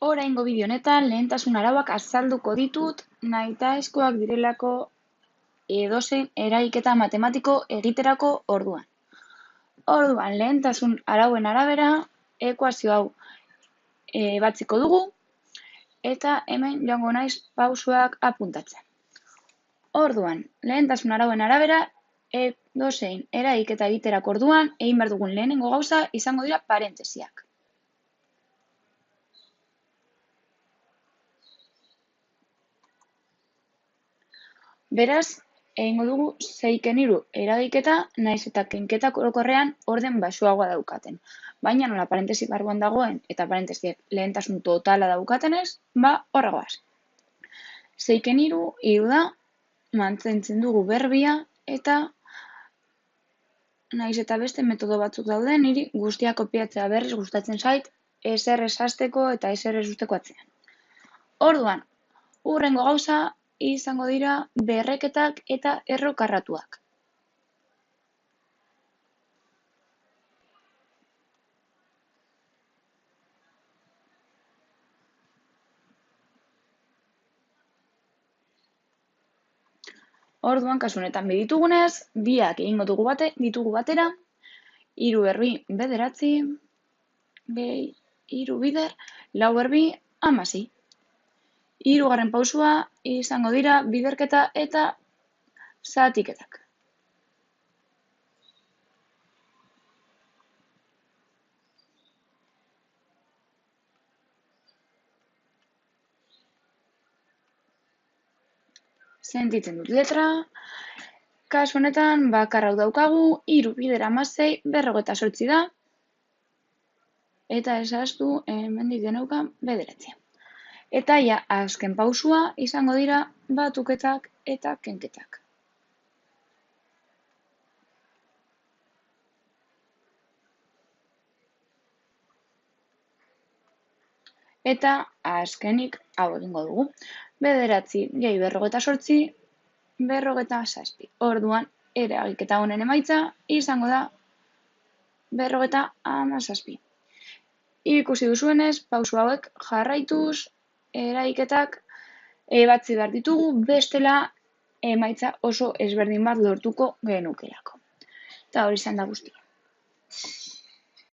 Oraingo bideo honetan lehentasun arauak azalduko ditut nahitaezkoak direlako edozein eragiketa matematiko egiterako orduan. Lehentasun arauen arabera ekuazio hau batziko dugu eta hemen joango naiz pausuak apuntatzen. Lehentasun arauen arabera edozein eragiketa egiterako orduan egin behar dugun lehenengo gauza izango dira parentesiak. Beraz, egingo dugu 6-3 eragiketa nahiz eta kenketak orokorrean orden baxuagoa daukaten. Baina nola parentesi barruan dagoen eta parentesiek lehentasun totala daukatenez, horra goaz. 6-3 da, mantentzen dugu berbia eta nahiz eta beste metodo batzuk dauden, niri guztia kopiatzea berriz gustatzen zait, ezer ez hasteko eta ezer ez usteko atzean. Hurrengo gauza izango dira berreketak eta errokarratuak. Kasu honetan ditugunez, biak egingo ditugu batera, 3 berbi 9, 3 bider, 4 berbi 16. Hirugarren pausua izango dira biderketa eta zatiketak. Sentitzen dut letra. Kasu honetan bakar hau daukagu, 3 bider 16, 48 da. Eta esaztu hemendik geneukan 9. Eta azken pausua izango dira batuketak eta kenketak. Eta azkenik hau egingo dugu. 9 gehi 48, 47. Orduan, eragiketa honen emaitza izango da 47. Ikusi duzuenez, pausu hauek jarraituz, eragiketak batzi behar ditugu, bestela emaitza oso ezberdin bat lortuko genukeelako. Eta hori izan da guztia.